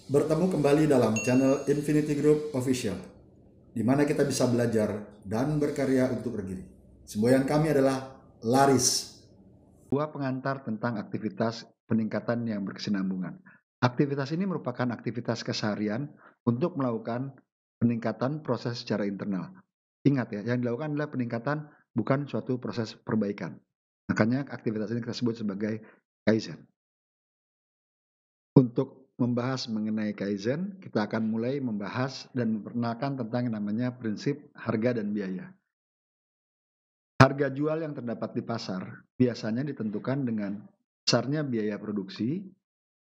Bertemu kembali dalam channel Infinity Group Official, di mana kita bisa belajar dan berkarya untuk negeri. Semboyan kami adalah laris. Dua pengantar tentang aktivitas peningkatan yang berkesinambungan. Aktivitas ini merupakan aktivitas keseharian untuk melakukan peningkatan proses secara internal. Ingat ya, yang dilakukan adalah peningkatan, bukan suatu proses perbaikan. Makanya aktivitas ini kita sebut sebagai Kaizen. Untuk membahas mengenai Kaizen, kita akan mulai membahas dan memperkenalkan tentang yang namanya prinsip harga dan biaya. Harga jual yang terdapat di pasar biasanya ditentukan dengan besarnya biaya produksi,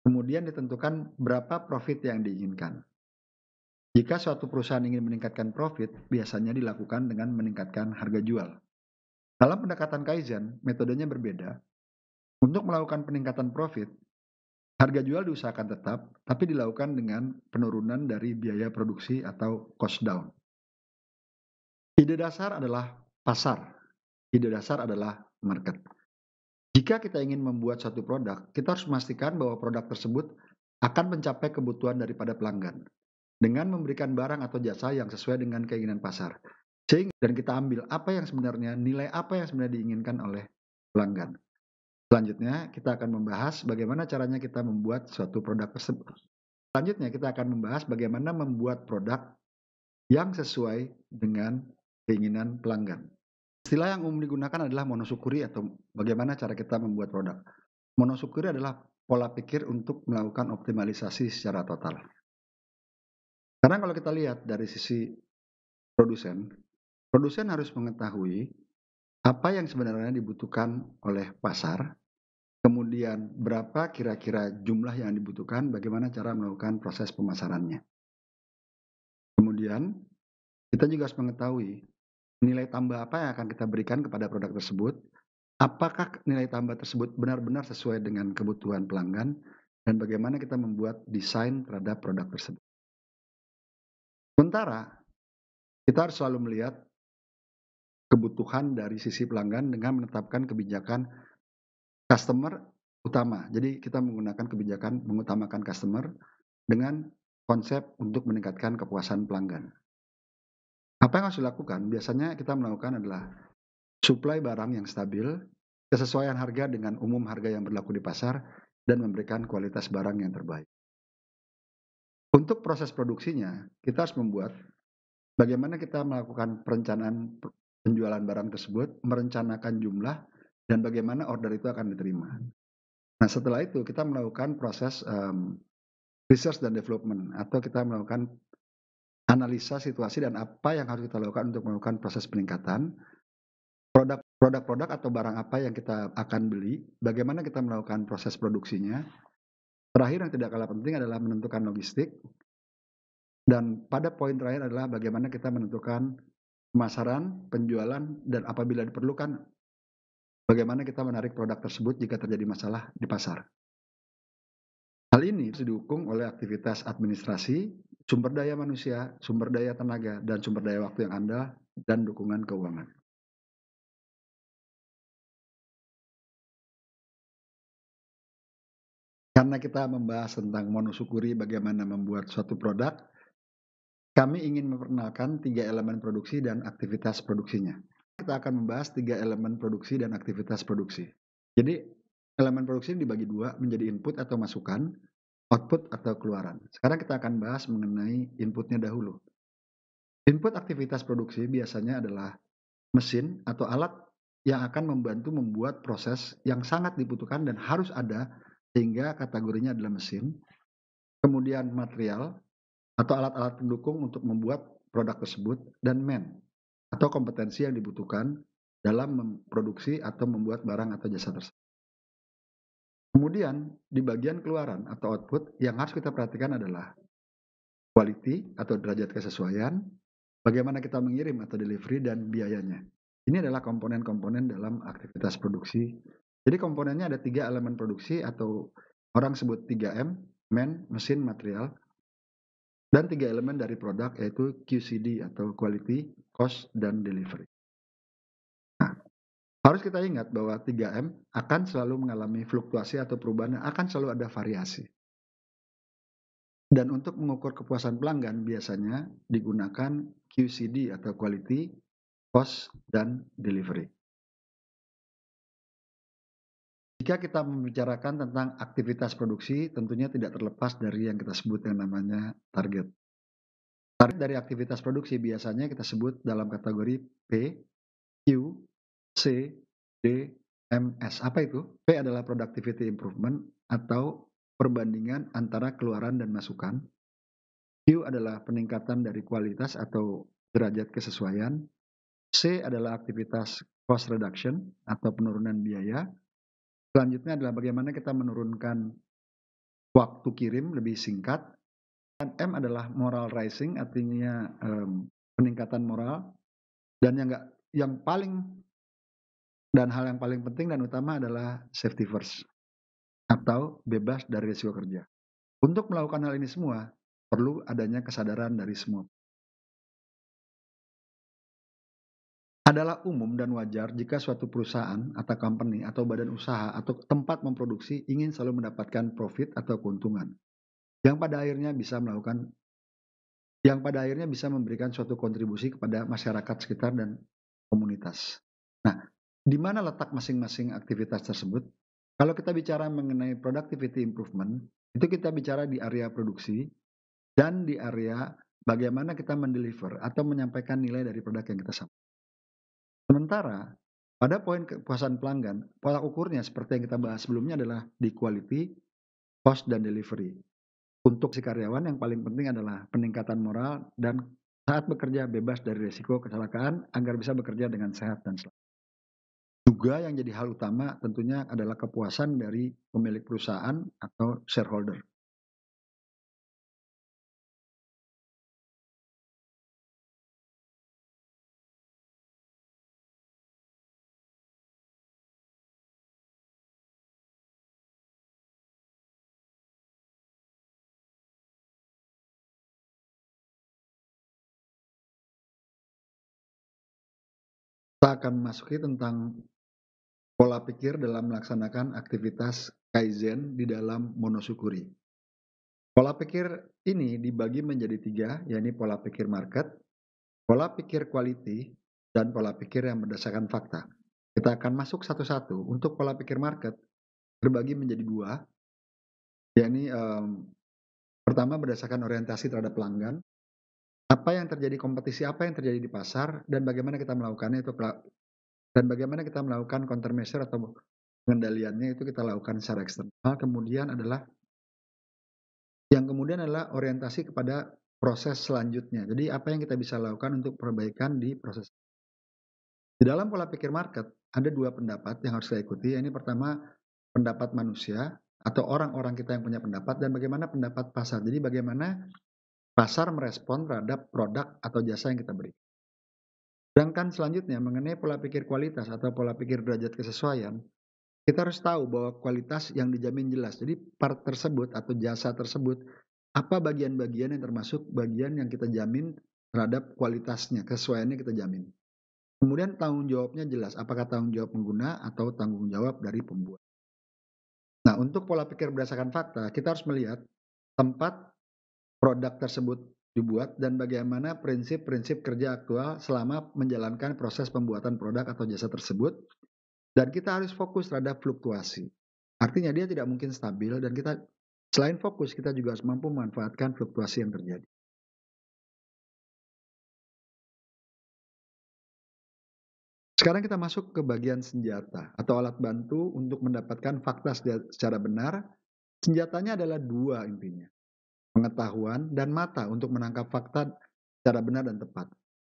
kemudian ditentukan berapa profit yang diinginkan. Jika suatu perusahaan ingin meningkatkan profit, biasanya dilakukan dengan meningkatkan harga jual. Dalam pendekatan Kaizen, metodenya berbeda. Untuk melakukan peningkatan profit, harga jual diusahakan tetap, tapi dilakukan dengan penurunan dari biaya produksi atau cost down. Ide dasar adalah pasar. Ide dasar adalah market. Jika kita ingin membuat suatu produk, kita harus memastikan bahwa produk tersebut akan mencapai kebutuhan daripada pelanggan dengan memberikan barang atau jasa yang sesuai dengan keinginan pasar. Dan kita ambil apa yang sebenarnya, nilai apa yang sebenarnya diinginkan oleh pelanggan. Selanjutnya, kita akan membahas bagaimana caranya kita membuat suatu produk tersebut. Selanjutnya, kita akan membahas bagaimana membuat produk yang sesuai dengan keinginan pelanggan. Istilah yang umum digunakan adalah monosukuri atau bagaimana cara kita membuat produk. Monosukuri adalah pola pikir untuk melakukan optimalisasi secara total. Karena kalau kita lihat dari sisi produsen, produsen harus mengetahui apa yang sebenarnya dibutuhkan oleh pasar, kemudian berapa kira-kira jumlah yang dibutuhkan, bagaimana cara melakukan proses pemasarannya. Kemudian, kita juga harus mengetahui nilai tambah apa yang akan kita berikan kepada produk tersebut, apakah nilai tambah tersebut benar-benar sesuai dengan kebutuhan pelanggan, dan bagaimana kita membuat desain terhadap produk tersebut. Sementara, kita harus selalu melihat kebutuhan dari sisi pelanggan dengan menetapkan kebijakan customer utama. Jadi kita menggunakan kebijakan mengutamakan customer dengan konsep untuk meningkatkan kepuasan pelanggan. Apa yang harus dilakukan? Biasanya kita melakukan adalah supply barang yang stabil, kesesuaian harga dengan umum harga yang berlaku di pasar, dan memberikan kualitas barang yang terbaik. Untuk proses produksinya, kita harus membuat bagaimana kita melakukan perencanaan penjualan barang tersebut, merencanakan jumlah, dan bagaimana order itu akan diterima. Nah, setelah itu kita melakukan proses research dan development, atau kita melakukan analisa situasi dan apa yang harus kita lakukan untuk melakukan proses peningkatan, produk-produk atau barang apa yang kita akan beli, bagaimana kita melakukan proses produksinya. Terakhir yang tidak kalah penting adalah menentukan logistik, dan pada poin terakhir adalah bagaimana kita menentukan pemasaran, penjualan, dan apabila diperlukan, bagaimana kita menarik produk tersebut jika terjadi masalah di pasar. Hal ini didukung oleh aktivitas administrasi, sumber daya manusia, sumber daya tenaga, dan sumber daya waktu yang andal, dan dukungan keuangan. Karena kita membahas tentang monosukuri bagaimana membuat suatu produk, kami ingin memperkenalkan 3 elemen produksi dan aktivitas produksinya. Kita akan membahas 3 elemen produksi dan aktivitas produksi. Jadi, elemen produksi dibagi 2 menjadi input atau masukan, output atau keluaran. Sekarang kita akan bahas mengenai inputnya dahulu. Input aktivitas produksi biasanya adalah mesin atau alat yang akan membantu membuat proses yang sangat dibutuhkan dan harus ada, sehingga kategorinya adalah mesin. Kemudian material atau alat-alat pendukung untuk membuat produk tersebut, dan man atau kompetensi yang dibutuhkan dalam memproduksi atau membuat barang atau jasa tersebut. Kemudian di bagian keluaran atau output yang harus kita perhatikan adalah quality atau derajat kesesuaian, bagaimana kita mengirim atau delivery, dan biayanya. Ini adalah komponen-komponen dalam aktivitas produksi. Jadi komponennya ada 3 elemen produksi atau orang sebut 3M, man, mesin, material, dan 3 elemen dari produk yaitu QCD atau quality, cost, dan delivery. Nah, harus kita ingat bahwa 3M akan selalu mengalami fluktuasi atau perubahan, akan selalu ada variasi. Dan untuk mengukur kepuasan pelanggan biasanya digunakan QCD atau Quality, Cost, dan Delivery. Jika kita membicarakan tentang aktivitas produksi, tentunya tidak terlepas dari yang kita sebut yang namanya target. Target dari aktivitas produksi biasanya kita sebut dalam kategori P, Q, C, D, M, S. Apa itu? P adalah Productivity Improvement atau perbandingan antara keluaran dan masukan. Q adalah peningkatan dari kualitas atau derajat kesesuaian. C adalah aktivitas cost reduction atau penurunan biaya. Selanjutnya adalah bagaimana kita menurunkan waktu kirim lebih singkat. Dan M adalah moral rising, artinya peningkatan moral. Dan hal yang paling penting dan utama adalah safety first atau bebas dari risiko kerja. Untuk melakukan hal ini semua, perlu adanya kesadaran dari semua. Adalah umum dan wajar jika suatu perusahaan atau company atau badan usaha atau tempat memproduksi ingin selalu mendapatkan profit atau keuntungan yang pada akhirnya bisa memberikan suatu kontribusi kepada masyarakat sekitar dan komunitas. Nah, di mana letak masing-masing aktivitas tersebut? Kalau kita bicara mengenai productivity improvement, itu kita bicara di area produksi dan di area bagaimana kita mendeliver atau menyampaikan nilai dari produk yang kita sampaikan. Sementara pada poin kepuasan pelanggan, pola ukurnya seperti yang kita bahas sebelumnya adalah di quality, cost, dan delivery. Untuk si karyawan yang paling penting adalah peningkatan moral dan saat bekerja bebas dari risiko kecelakaan agar bisa bekerja dengan sehat dan selamat. Juga yang jadi hal utama tentunya adalah kepuasan dari pemilik perusahaan atau shareholder. Kita akan memasuki tentang pola pikir dalam melaksanakan aktivitas Kaizen di dalam Monoshukuri. Pola pikir ini dibagi menjadi 3, yakni pola pikir market, pola pikir quality, dan pola pikir yang berdasarkan fakta. Kita akan masuk satu-satu. Untuk pola pikir market terbagi menjadi 2, yakni pertama berdasarkan orientasi terhadap pelanggan, apa yang terjadi kompetisi, apa yang terjadi di pasar, dan bagaimana kita melakukannya dan bagaimana kita melakukan countermeasure atau pengendaliannya itu kita lakukan secara eksternal. Kemudian adalah orientasi kepada proses selanjutnya. Jadi apa yang kita bisa lakukan untuk perbaikan di proses. Di dalam pola pikir market ada 2 pendapat yang harus kita ikuti. Ini pertama pendapat manusia atau orang-orang kita yang punya pendapat dan bagaimana pendapat pasar. Jadi bagaimana pasar merespon terhadap produk atau jasa yang kita beri. Sedangkan selanjutnya mengenai pola pikir kualitas atau pola pikir derajat kesesuaian, kita harus tahu bahwa kualitas yang dijamin jelas. Jadi part tersebut atau jasa tersebut, apa bagian-bagian yang termasuk bagian yang kita jamin terhadap kualitasnya, kesesuaiannya kita jamin. Kemudian tanggung jawabnya jelas, apakah tanggung jawab pengguna atau tanggung jawab dari pembuat. Nah, untuk pola pikir berdasarkan fakta, kita harus melihat tempat produk tersebut dibuat dan bagaimana prinsip-prinsip kerja aktual selama menjalankan proses pembuatan produk atau jasa tersebut. Dan kita harus fokus terhadap fluktuasi. Artinya dia tidak mungkin stabil dan kita selain fokus, kita juga harus mampu memanfaatkan fluktuasi yang terjadi. Sekarang kita masuk ke bagian senjata atau alat bantu untuk mendapatkan fakta secara benar. Senjatanya adalah 2 intinya. Pengetahuan dan mata untuk menangkap fakta secara benar dan tepat.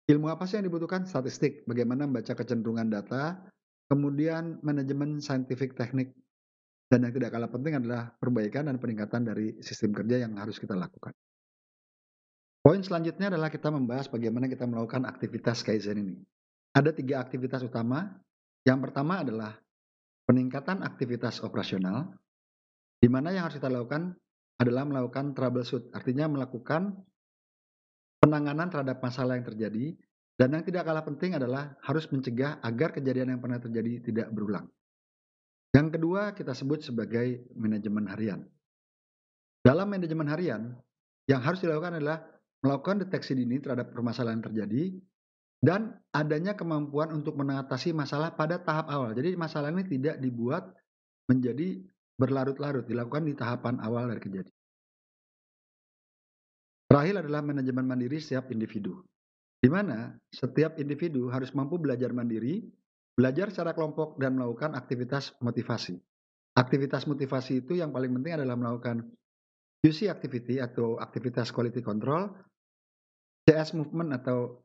Ilmu apa sih yang dibutuhkan? Statistik, bagaimana membaca kecenderungan data, kemudian manajemen scientific teknik, dan yang tidak kalah penting adalah perbaikan dan peningkatan dari sistem kerja yang harus kita lakukan. Poin selanjutnya adalah kita membahas bagaimana kita melakukan aktivitas Kaizen ini. Ada 3 aktivitas utama. Yang pertama adalah peningkatan aktivitas operasional, di mana yang harus kita lakukan adalah melakukan troubleshoot, artinya melakukan penanganan terhadap masalah yang terjadi, dan yang tidak kalah penting adalah harus mencegah agar kejadian yang pernah terjadi tidak berulang. Yang kedua kita sebut sebagai manajemen harian. Dalam manajemen harian, Yang harus dilakukan adalah melakukan deteksi dini terhadap permasalahan yang terjadi dan adanya kemampuan untuk mengatasi masalah pada tahap awal. Jadi masalah ini tidak dibuat menjadi berlarut-larut, dilakukan di tahapan awal dari kejadian. Terakhir adalah manajemen mandiri setiap individu, di mana setiap individu harus mampu belajar mandiri, belajar secara kelompok, dan melakukan aktivitas motivasi. Aktivitas motivasi itu yang paling penting adalah melakukan QC activity atau aktivitas quality control, CS movement atau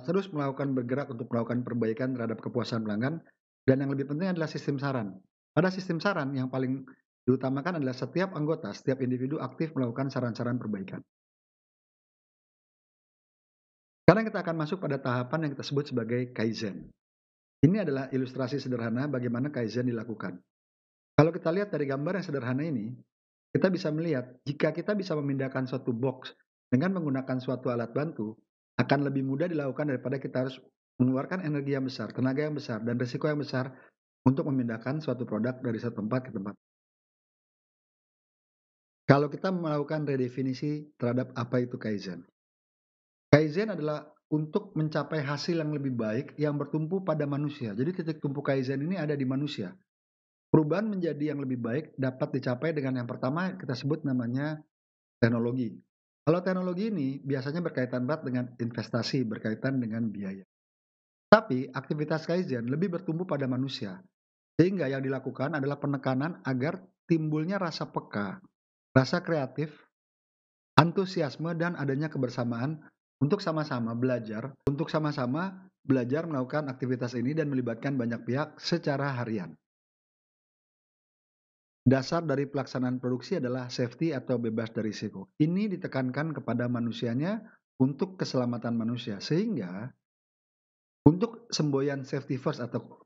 terus melakukan bergerak untuk melakukan perbaikan terhadap kepuasan pelanggan, dan yang lebih penting adalah sistem saran. Pada sistem saran yang paling diutamakan adalah setiap anggota, setiap individu aktif melakukan saran-saran perbaikan. Sekarang kita akan masuk pada tahapan yang kita sebut sebagai Kaizen. Ini adalah ilustrasi sederhana bagaimana Kaizen dilakukan. Kalau kita lihat dari gambar yang sederhana ini, kita bisa melihat jika kita bisa memindahkan suatu box dengan menggunakan suatu alat bantu, akan lebih mudah dilakukan daripada kita harus mengeluarkan energi yang besar, tenaga yang besar, dan risiko yang besar untuk memindahkan suatu produk dari satu tempat ke tempat. Kalau kita melakukan redefinisi terhadap apa itu Kaizen. Kaizen adalah untuk mencapai hasil yang lebih baik yang bertumpu pada manusia. Jadi titik tumpu Kaizen ini ada di manusia. Perubahan menjadi yang lebih baik dapat dicapai dengan yang pertama kita sebut namanya teknologi. Kalau teknologi ini biasanya berkaitan erat dengan investasi, berkaitan dengan biaya. Tapi aktivitas Kaizen lebih bertumbuh pada manusia. Sehingga yang dilakukan adalah penekanan agar timbulnya rasa peka, rasa kreatif, antusiasme, dan adanya kebersamaan untuk sama-sama belajar melakukan aktivitas ini dan melibatkan banyak pihak secara harian. Dasar dari pelaksanaan produksi adalah safety atau bebas dari risiko. Ini ditekankan kepada manusianya untuk keselamatan manusia. Sehingga untuk semboyan safety first atau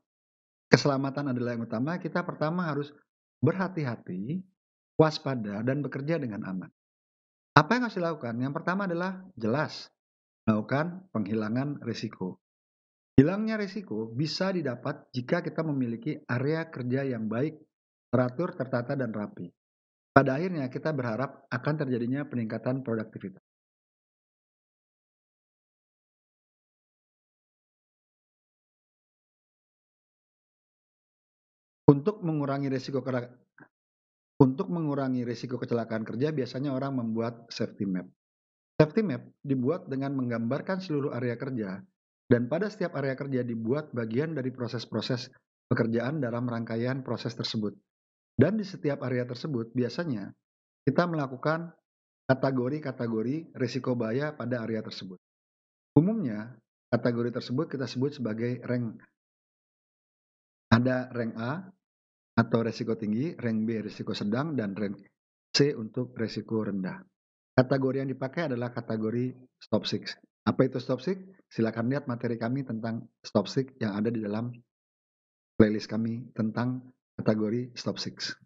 keselamatan adalah yang utama, kita pertama harus berhati-hati, waspada, dan bekerja dengan aman. Apa yang harus dilakukan? Yang pertama adalah jelas, melakukan penghilangan risiko. Hilangnya risiko bisa didapat jika kita memiliki area kerja yang baik, teratur, tertata, dan rapi. Pada akhirnya kita berharap akan terjadinya peningkatan produktivitas. Untuk mengurangi risiko kecelakaan kerja, biasanya orang membuat safety map. Safety map dibuat dengan menggambarkan seluruh area kerja, dan pada setiap area kerja dibuat bagian dari proses-proses pekerjaan dalam rangkaian proses tersebut. Dan di setiap area tersebut, biasanya kita melakukan kategori-kategori risiko bahaya pada area tersebut. Umumnya, kategori tersebut kita sebut sebagai rank. Ada rank A atau risiko tinggi, rank B risiko sedang, dan rank C untuk risiko rendah. Kategori yang dipakai adalah kategori stop six. Apa itu stop six? Silakan lihat materi kami tentang stop six yang ada di dalam playlist kami tentang kategori stop six.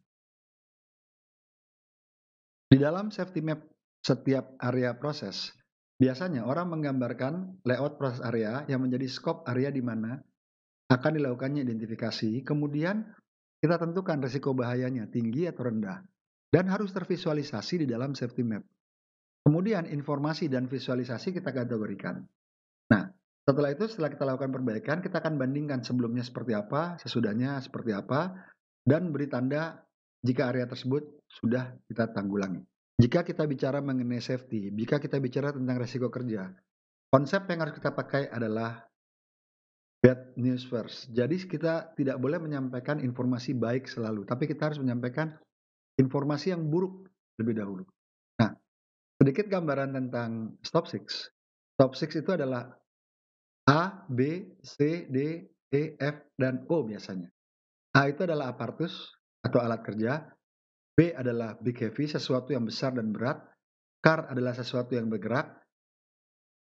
Di dalam safety map setiap area proses, biasanya orang menggambarkan layout proses area yang menjadi scope area di mana akan dilakukannya identifikasi, kemudian kita tentukan risiko bahayanya tinggi atau rendah, dan harus tervisualisasi di dalam safety map. Kemudian informasi dan visualisasi kita kategorikan. Nah, setelah kita lakukan perbaikan, kita akan bandingkan sebelumnya seperti apa, sesudahnya seperti apa, dan beri tanda jika area tersebut sudah kita tanggulangi. Jika kita bicara mengenai safety, jika kita bicara tentang risiko kerja, konsep yang harus kita pakai adalah bad news first. Jadi kita tidak boleh menyampaikan informasi baik selalu, tapi kita harus menyampaikan informasi yang buruk lebih dahulu. Nah, sedikit gambaran tentang stop six. Stop six itu adalah A, B, C, D, E, F, dan O biasanya. A itu adalah apparatus atau alat kerja. B adalah big heavy, sesuatu yang besar dan berat. Car adalah sesuatu yang bergerak.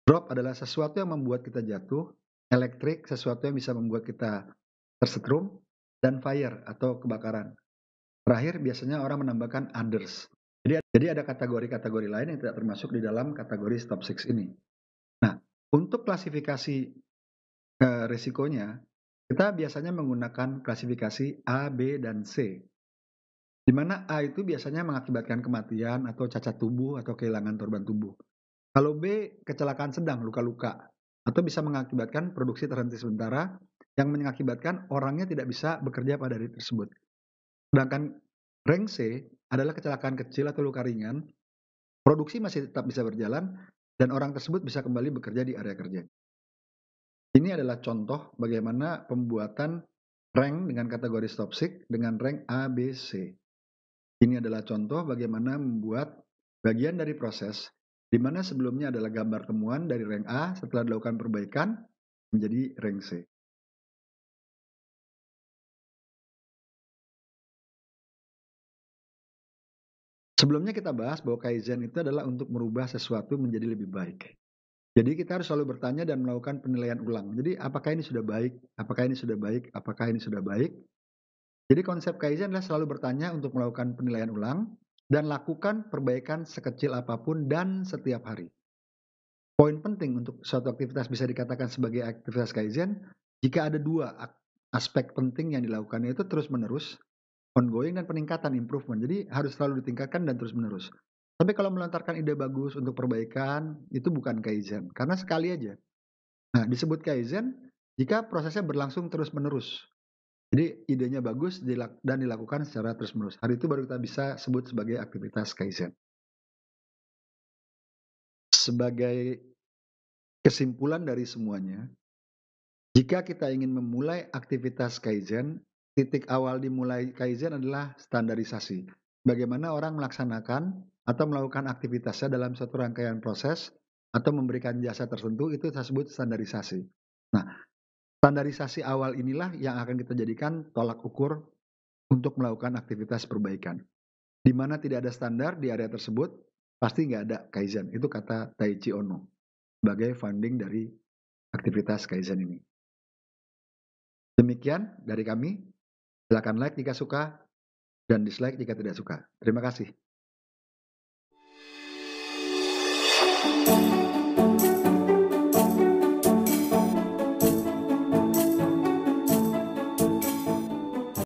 Drop adalah sesuatu yang membuat kita jatuh. Electric, sesuatu yang bisa membuat kita tersetrum. Dan fire atau kebakaran. Terakhir biasanya orang menambahkan others. Jadi ada kategori-kategori lain yang tidak termasuk di dalam kategori stop six ini. Nah, untuk klasifikasi risikonya, kita biasanya menggunakan klasifikasi A, B, dan C. Di mana A itu biasanya mengakibatkan kematian atau cacat tubuh atau kehilangan organ tubuh. Kalau B, kecelakaan sedang, luka-luka, atau bisa mengakibatkan produksi terhenti sementara yang mengakibatkan orangnya tidak bisa bekerja pada hari tersebut. Sedangkan rank C adalah kecelakaan kecil atau luka ringan, produksi masih tetap bisa berjalan, dan orang tersebut bisa kembali bekerja di area kerja. Ini adalah contoh bagaimana pembuatan rank dengan kategori toxic dengan rank A, B, C. Ini adalah contoh bagaimana membuat bagian dari proses di mana sebelumnya adalah gambar temuan dari rank A setelah dilakukan perbaikan menjadi rank C. Sebelumnya kita bahas bahwa Kaizen itu adalah untuk merubah sesuatu menjadi lebih baik. Jadi kita harus selalu bertanya dan melakukan penilaian ulang. Jadi apakah ini sudah baik? Apakah ini sudah baik? Apakah ini sudah baik? Jadi konsep Kaizen adalah selalu bertanya untuk melakukan penilaian ulang dan lakukan perbaikan sekecil apapun dan setiap hari. Poin penting untuk suatu aktivitas bisa dikatakan sebagai aktivitas Kaizen jika ada dua aspek penting yang dilakukan, yaitu terus-menerus, ongoing, dan peningkatan, improvement. Jadi harus selalu ditingkatkan dan terus-menerus. Tapi kalau melontarkan ide bagus untuk perbaikan, itu bukan Kaizen, karena sekali aja. Nah, disebut Kaizen jika prosesnya berlangsung terus-menerus. Jadi idenya bagus dan dilakukan secara terus-menerus. Hari itu baru kita bisa sebut sebagai aktivitas Kaizen. Sebagai kesimpulan dari semuanya, jika kita ingin memulai aktivitas Kaizen, titik awal dimulai Kaizen adalah standarisasi. Bagaimana orang melaksanakan atau melakukan aktivitasnya dalam suatu rangkaian proses atau memberikan jasa tertentu, itu kita sebut standarisasi. Nah, standarisasi awal inilah yang akan kita jadikan tolak ukur untuk melakukan aktivitas perbaikan. Di mana tidak ada standar di area tersebut, pasti nggak ada Kaizen. Itu kata Taichi Ono sebagai founding dari aktivitas Kaizen ini. Demikian dari kami. Silakan like jika suka dan dislike jika tidak suka. Terima kasih.